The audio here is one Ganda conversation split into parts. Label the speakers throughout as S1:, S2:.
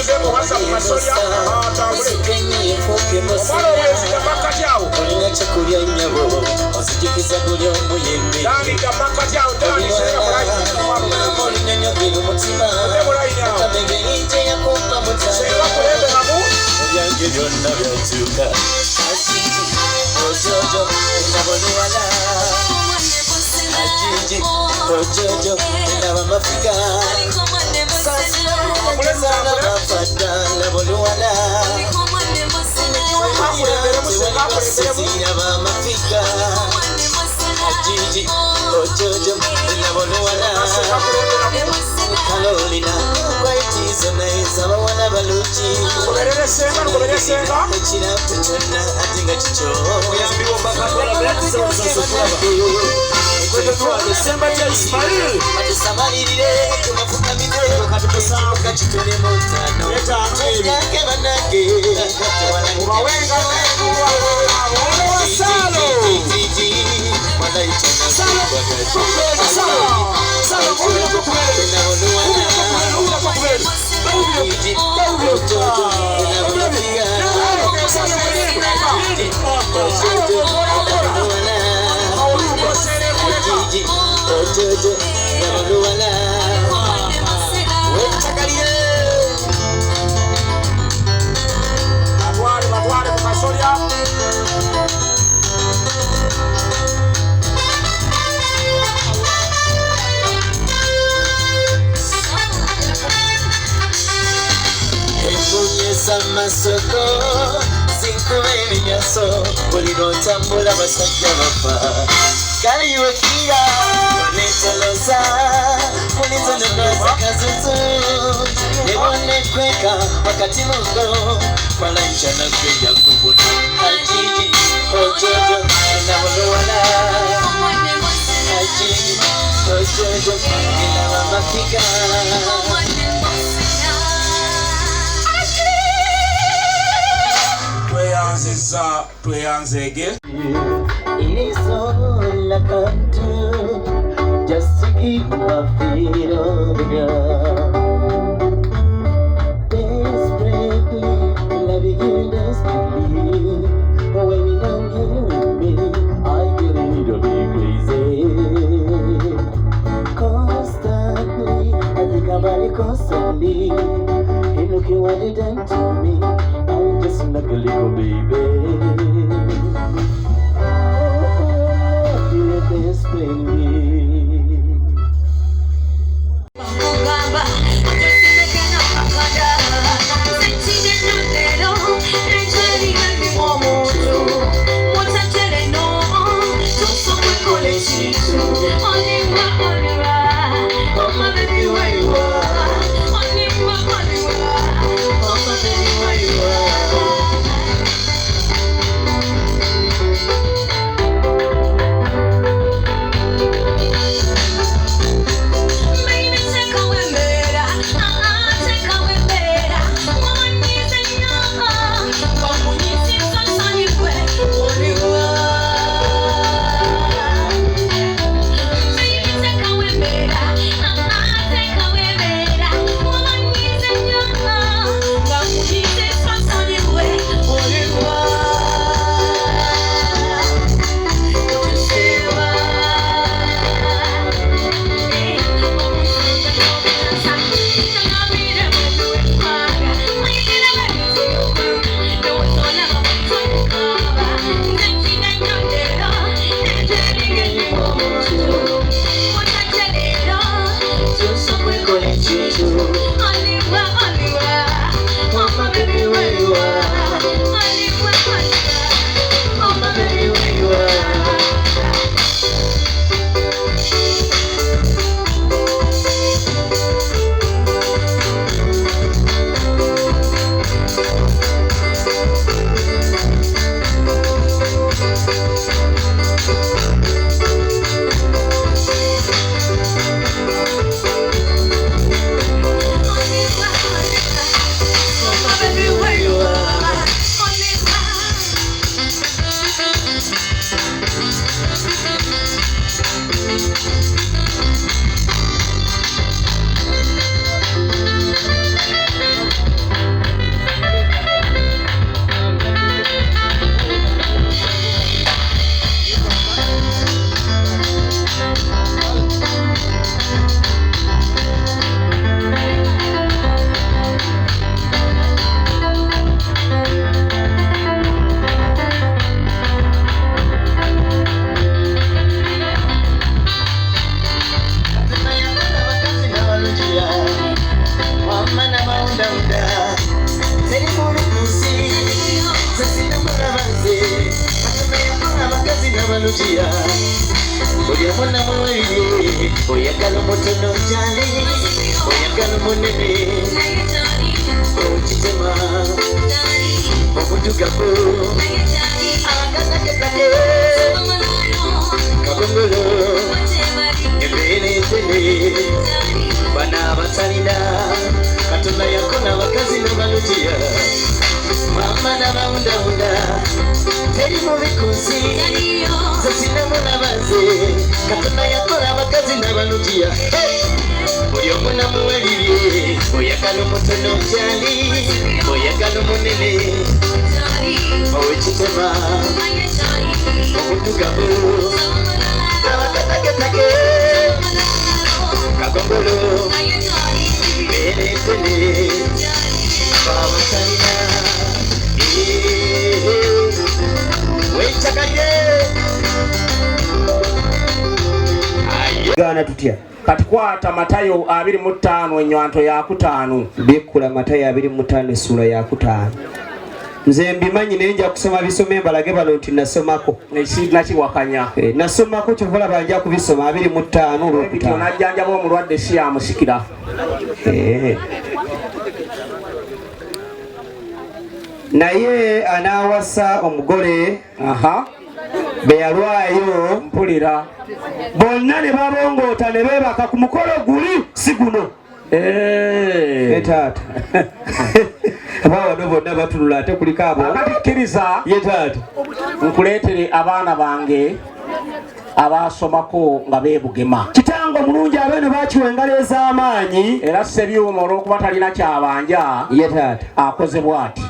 S1: muzemo wasa kumasolya atambule omwana owezi gabakatyawo dani gabakatyawo dani sereka mulaini sereka kulebe mamu
S2: ebyange byonna byatuuka ojojo nabonwala ajiji ojojo naba mafika sasana bafata nabonwala sasina bamafika ajiji ojojo nabonwala kalolina kwaitizo naeza bawala baluki
S1: kubereresenga
S2: ekirapu kyonna ate nga kikyo atusamalirire tumafukamire ekibuga kitone mu ttaano yange banange
S1: batwale mukasolya
S2: Masoko zinkube ebinyaso buli lwotambula basajja bafa kaliwekira onetoloza mulizo nonozakazuzu nebonekweka wakati mugo kwalanjana kweya kubuna ajiji ojojo nabonowala ajiji ojojo nabamafika
S1: tweyanzege
S2: It is all I can do just to keep my feet on the ground. Desperately loving you desperately, but when you don't hear me, I get a little bit crazy. Constantly, I think about it constantly. And look at what you done to me. I'm just like a little baby. balujiya buli omu namuwulire oyagala omutono gyali oyagala omunene okitema omudugavu akakakekake kabongolo embeera entene bana abatalina katonda yakona abakazi n'abalujiya mama n'abawundawunda teri mubi ku nsi zesinamu n'abaze katonda yakola abakazi n'abalujiya buli omu namuwulire oyagala omutono gyali oyagala omunene owekitema omudugavu abakatagetage kagongolo mbeera entene babatalina wenchakanye gana tutya
S1: kati kwata Matayo 25 enywanto ya 5
S2: bikula Matayo 25 essula ya 5 nze mbimanyi naye nja kusoma bisome mbalage bano nti nasomako
S1: nakiwakanya
S2: nasomako kyovola banja kubisoma 25 olwokutaano
S1: najjanjaba omulwadde si yamusikira
S2: naye anaawasa omugole beyalwayo
S1: mpulira
S2: bonna ne babongoota ne beebaka ku mukolo guli si guno taata abawano bonna batunula ate kuliko abo
S1: kkiriza
S2: ye taata
S1: nkuleetere abaana bange abasomako nga beebugema
S2: kitango omulungi abeeno bakiwa engalo ez'amaanyi
S1: era Sebyuma olw'okuba talina kyabanja
S2: ye taata
S1: akoze bw'ati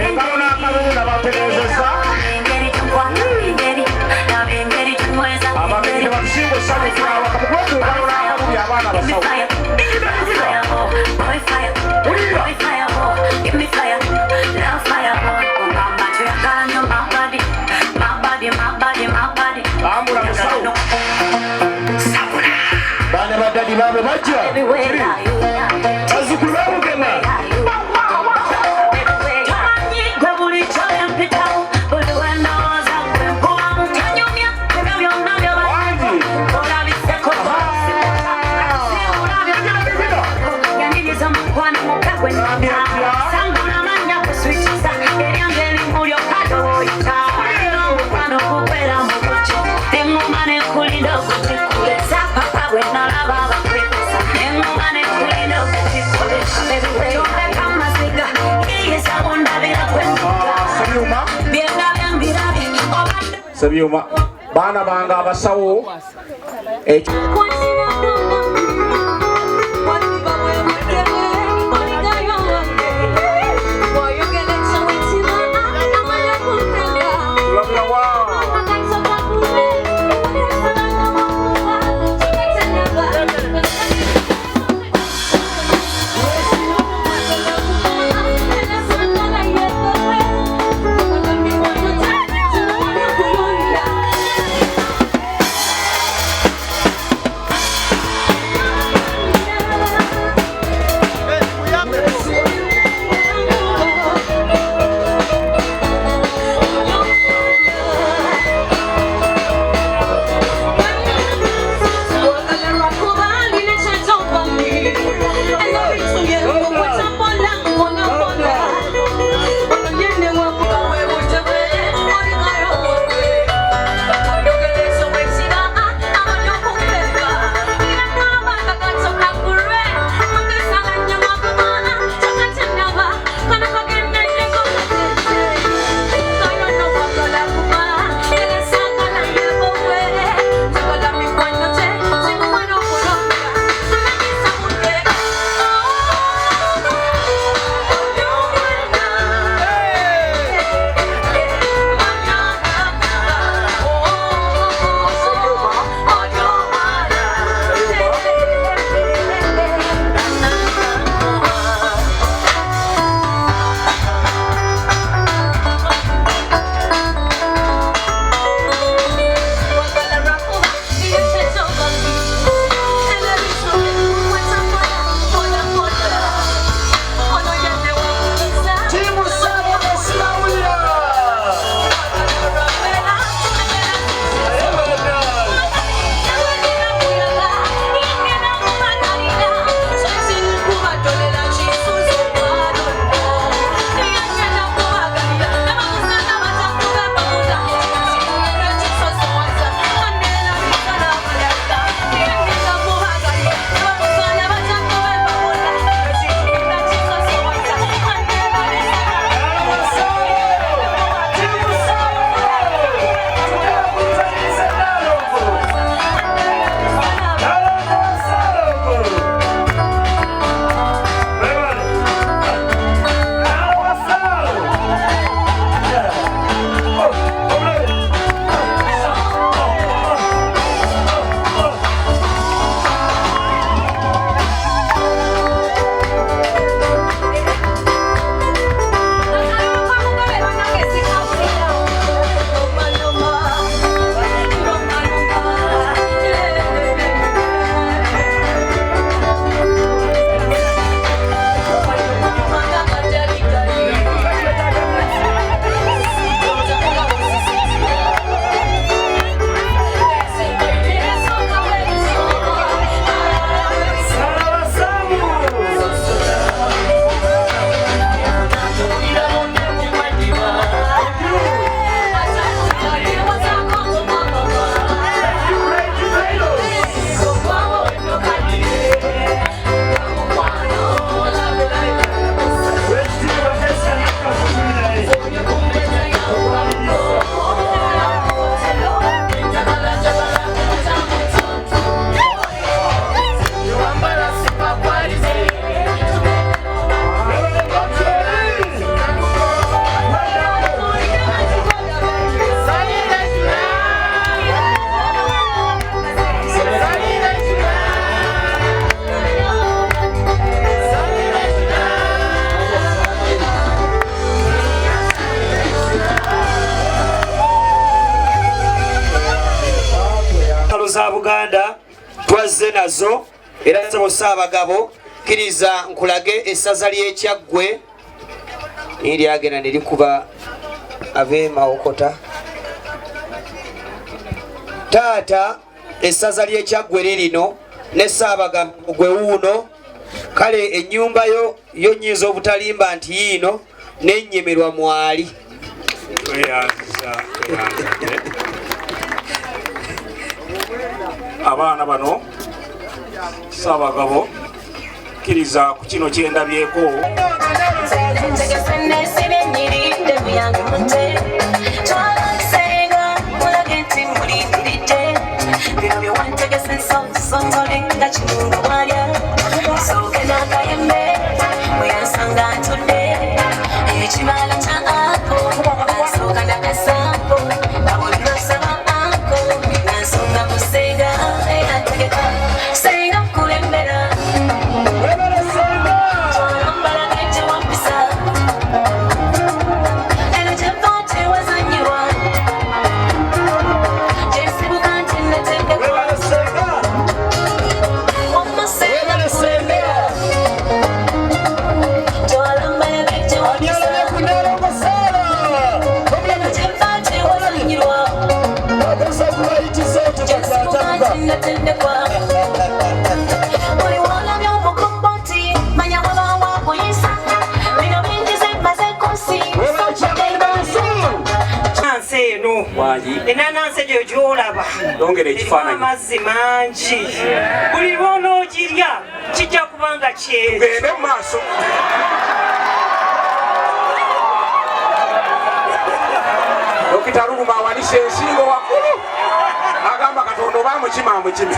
S1: engalo n'akalulu nabatereezezza ababiri tebakusinga essanukirawa kamukwezi engalo n'akalulu abaana basawo ambula musawo
S2: baana baddadi baabe bajja bazzukulu beebugema
S1: Sebyuma baana bange abasawo
S3: Buganda twazze nazo era nsaba Ssaabagabo kkiriza nkulage essaza ly'Ekyaggwe eryagenda ne likuba ab'Emawokota. Taata essaza ly'Ekyaggwe lirino ne Ssaabagabo gwe wuuno, kale ennyumba yo nnyinza obutalimba nti yiino n'ennyemerwa mwali.
S1: Abaana bano Ssaabagabo kkiriza ku kino kyendabyeko.
S4: Enanansi gyo gy'olaba erimu amazzi mangi, buli lw'onoogirya kijja kuba nga kyeru.
S1: Tugende mu maaso. Dokita Luluma awanise ensingo waggulu agamba Katonda oba mukima amukime.